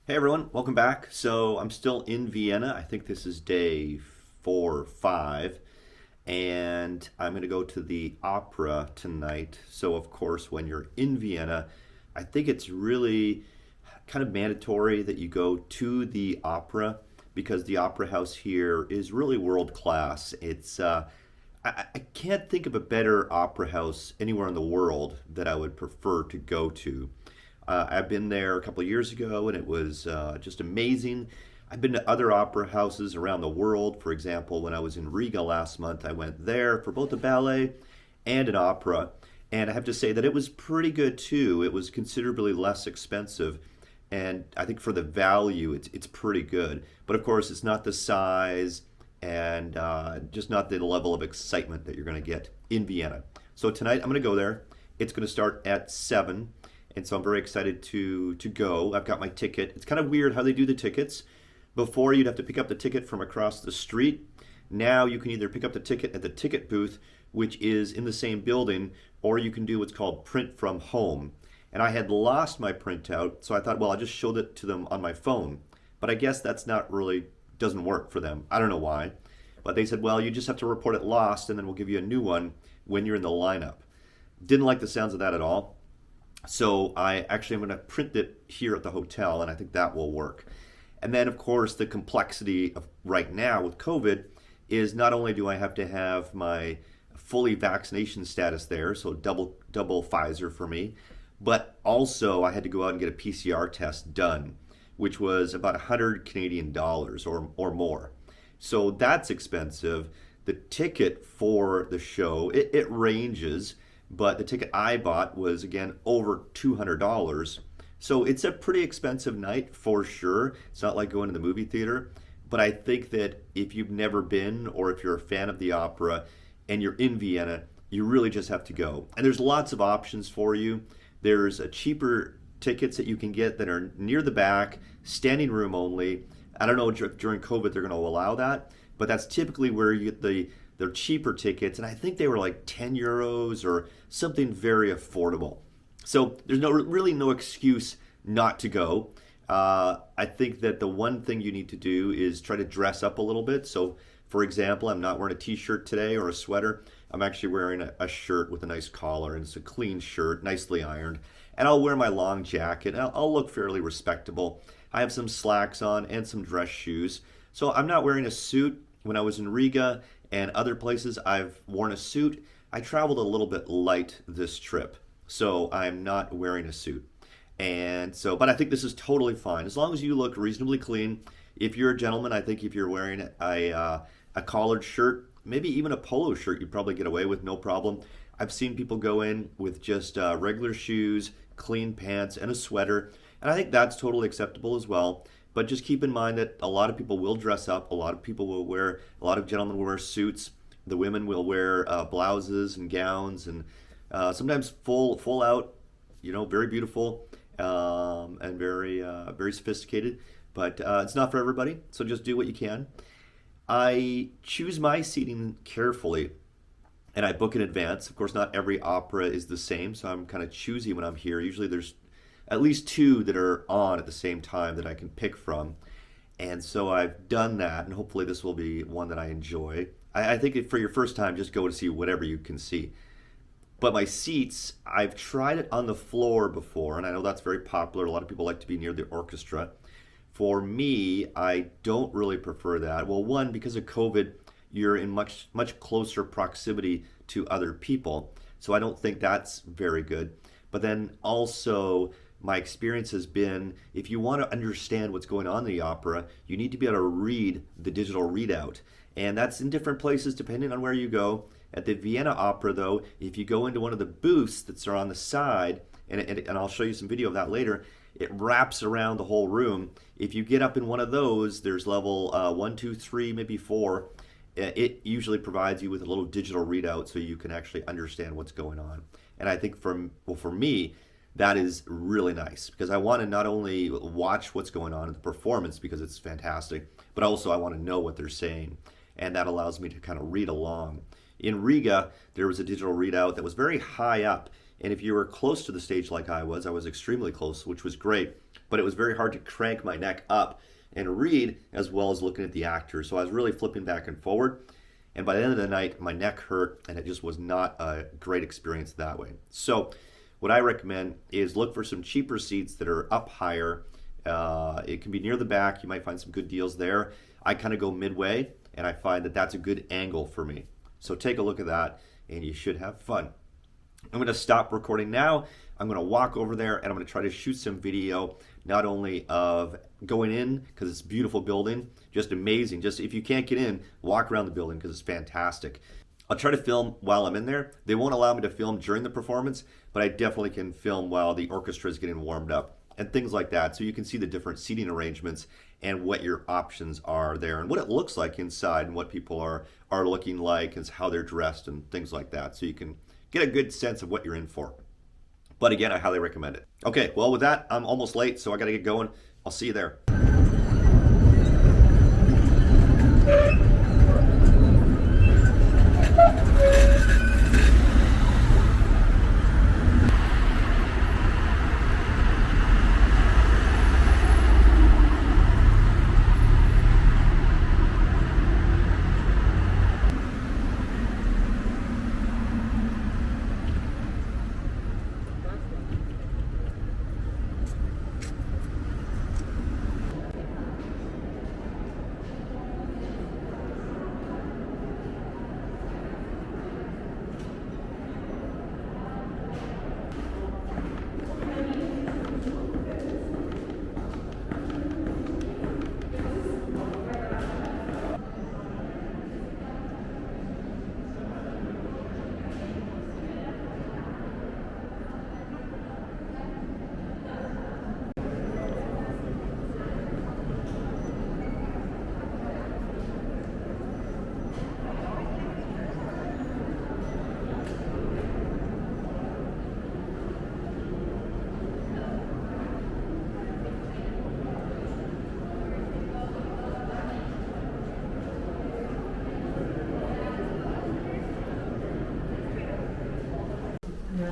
Hey everyone, welcome back. So I'm still in Vienna. I think this is day 4 or 5, and I'm going to go to the opera tonight. So, of course, when you're in Vienna, I think it's really kind of mandatory that you go to the opera because the opera house here is really world class. I can't think of a better opera house anywhere in the world that I would prefer to go to. I've been there a couple of years ago and it was just amazing. I've been to other opera houses around the world. For example, when I was in Riga last month, I went there for both a ballet and an opera. And I have to say that it was pretty good too. It was considerably less expensive. And I think for the value, it's pretty good. But of course, it's not the size and just not the level of excitement that you're going to get in Vienna. So tonight I'm going to go there. It's going to start at 7, and so I'm very excited to go. I've got my ticket. It's kind of weird how they do the tickets. Before you'd have to pick up the ticket from across the street. Now you can either pick up the ticket at the ticket booth, which is in the same building, or you can do what's called print from home. And I had lost my printout, so I thought, well, I'll just show it to them on my phone. But I guess that's not really doesn't work for them. I don't know why. But they said, well, you just have to report it lost, and then we'll give you a new one when you're in the lineup. Didn't like the sounds of that at all. So I actually am going to print it here at the hotel, and I think that will work. And then, of course, the complexity of right now with COVID is not only do I have to have my fully vaccination status there, so double Pfizer for me, but also I had to go out and get a PCR test done, which was about 100 Canadian dollars or more. So that's expensive. The ticket for the show, it ranges, but the ticket I bought was again over $200. So it's a pretty expensive night for sure. It's not like going to the movie theater, but I think that if you've never been or if you're a fan of the opera and you're in Vienna, you really just have to go. And there's lots of options for you. There's a cheaper tickets that you can get that are near the back, standing room only. I don't know if during COVID they're going to allow that, but that's typically where you get the cheaper tickets, and I think they were like 10 euros or something very affordable. So there's really no excuse not to go. I think that the one thing you need to do is try to dress up a little bit. So, for example, I'm not wearing a t-shirt today or a sweater. I'm actually wearing a shirt with a nice collar, and it's a clean shirt, nicely ironed. And I'll wear my long jacket. I'll look fairly respectable. I have some slacks on and some dress shoes. So I'm not wearing a suit. When I was in Riga and other places, I've worn a suit. I traveled a little bit light this trip, so I'm not wearing a suit. And so, but I think this is totally fine as long as you look reasonably clean. If you're a gentleman, I think if you're wearing a collared shirt, maybe even a polo shirt, you'd probably get away with no problem. I've seen people go in with just regular shoes, clean pants, and a sweater, and I think that's totally acceptable as well. But just keep in mind that a lot of people will dress up. A lot of gentlemen will wear suits. The women will wear blouses and gowns, and sometimes full out, very beautiful and very sophisticated. But it's not for everybody, so just do what you can. I choose my seating carefully and I book in advance. Of course, not every opera is the same, so I'm kind of choosy when I'm here. Usually there's at least two that are on at the same time that I can pick from. And so I've done that, and hopefully this will be one that I enjoy. I think for your first time, just go to see whatever you can see. But my seats, I've tried it on the floor before, and I know that's very popular. A lot of people like to be near the orchestra. For me, I don't really prefer that. Well, one, because of COVID, you're in much closer proximity to other people. So I don't think that's very good. But then also, my experience has been if you want to understand what's going on in the opera, you need to be able to read the digital readout. And that's in different places depending on where you go. At the Vienna Opera, though, if you go into one of the booths that's on the side, and I'll show you some video of that later, it wraps around the whole room. If you get up in one of those, there's level 1, 2, 3, maybe 4. It usually provides you with a little digital readout so you can actually understand what's going on. And I think for me, that is really nice because I want to not only watch what's going on in the performance because it's fantastic, but also I want to know what they're saying. And that allows me to kind of read along. In Riga, there was a digital readout that was very high up. And if you were close to the stage like I was extremely close, which was great, but it was very hard to crank my neck up and read as well as looking at the actors. So I was really flipping back and forward. And by the end of the night, my neck hurt, and it just was not a great experience that way. So what I recommend is look for some cheaper seats that are up higher. It can be near the back. You might find some good deals there. I kind of go midway, and I find that that's a good angle for me. So take a look at that, and you should have fun. I'm going to stop recording now. I'm going to walk over there, and I'm going to try to shoot some video, not only of going in, because it's a beautiful building, just amazing. Just if you can't get in, walk around the building because it's fantastic. I'll try to film while I'm in there. They won't allow me to film during the performance, but I definitely can film while the orchestra is getting warmed up and things like that. So you can see the different seating arrangements and what your options are there and what it looks like inside and what people are looking like and how they're dressed and things like that. So you can get a good sense of what you're in for. But again, I highly recommend it. Okay, well with that, I'm almost late, so I gotta get going. I'll see you there.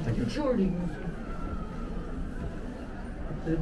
Entschuldigen Sie.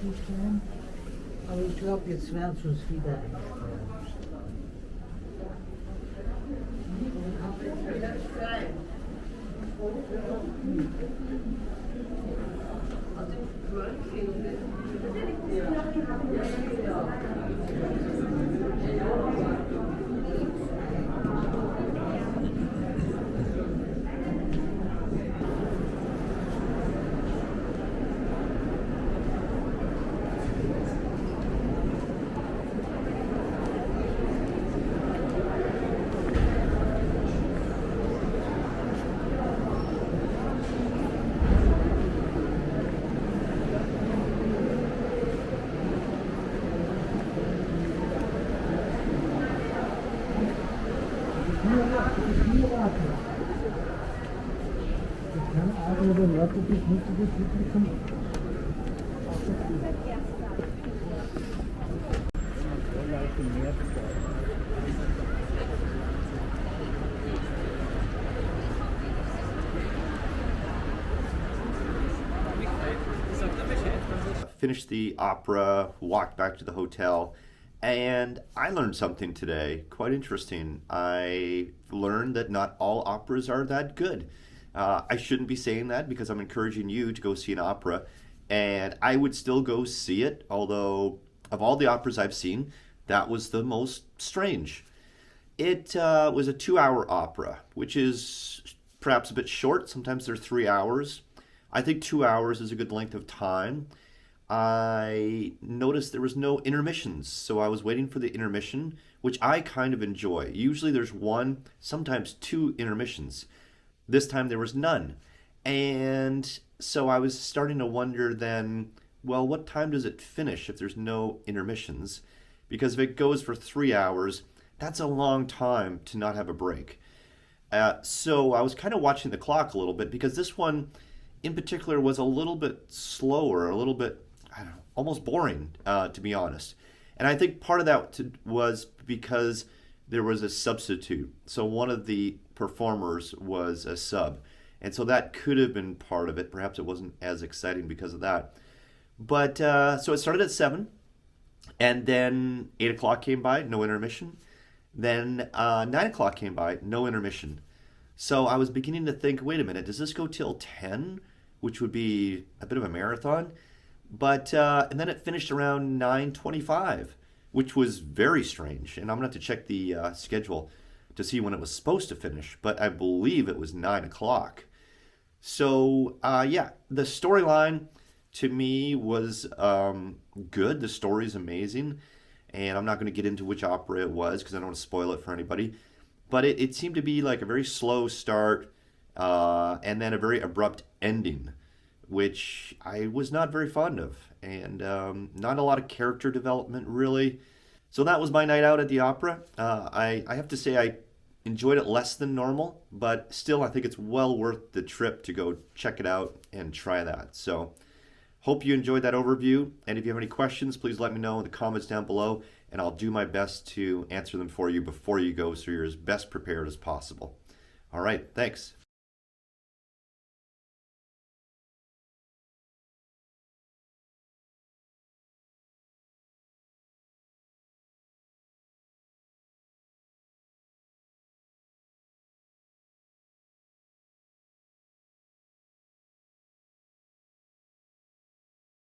zustimmen. Aber ich glaube, jetzt werden sie uns wieder einsperren. Ich kann also den Leute nicht das Publikum Finished the opera, walked back to the hotel, and I learned something today, quite interesting. I learned that not all operas are that good. I shouldn't be saying that because I'm encouraging you to go see an opera, and I would still go see it, although of all the operas I've seen, that was the most strange. It was a 2 hour opera, which is perhaps a bit short. Sometimes they're 3 hours. I think 2 hours is a good length of time. I noticed there was no intermissions, so I was waiting for the intermission, which I kind of enjoy. Usually there's one, sometimes two intermissions. This time there was none. And so I was starting to wonder then, well, what time does it finish if there's no intermissions? Because if it goes for 3 hours, that's a long time to not have a break. So I was kind of watching the clock a little bit because this one in particular was a little bit slower, a little bit, I don't know, almost boring, to be honest. And I think part of that was because there was a substitute. So one of the performers was a sub. And so that could have been part of it. Perhaps it wasn't as exciting because of that. But so it started at 7. And then 8 o'clock came by, no intermission. Then 9 o'clock came by, no intermission. So I was beginning to think, wait a minute, does this go till 10? Which would be a bit of a marathon. But and then it finished around 9:25, which was very strange. And I'm gonna have to check the schedule to see when it was supposed to finish. But I believe it was 9 o'clock. So yeah, the storyline to me was good. The story's amazing, and I'm not going to get into which opera it was because I don't want to spoil it for anybody. But it seemed to be like a very slow start and then a very abrupt ending, which I was not very fond of, and not a lot of character development really. So that was my night out at the opera. I have to say I enjoyed it less than normal, but still I think it's well worth the trip to go check it out and try that. So hope you enjoyed that overview, and if you have any questions, please let me know in the comments down below, and I'll do my best to answer them for you before you go so you're as best prepared as possible. All right, thanks.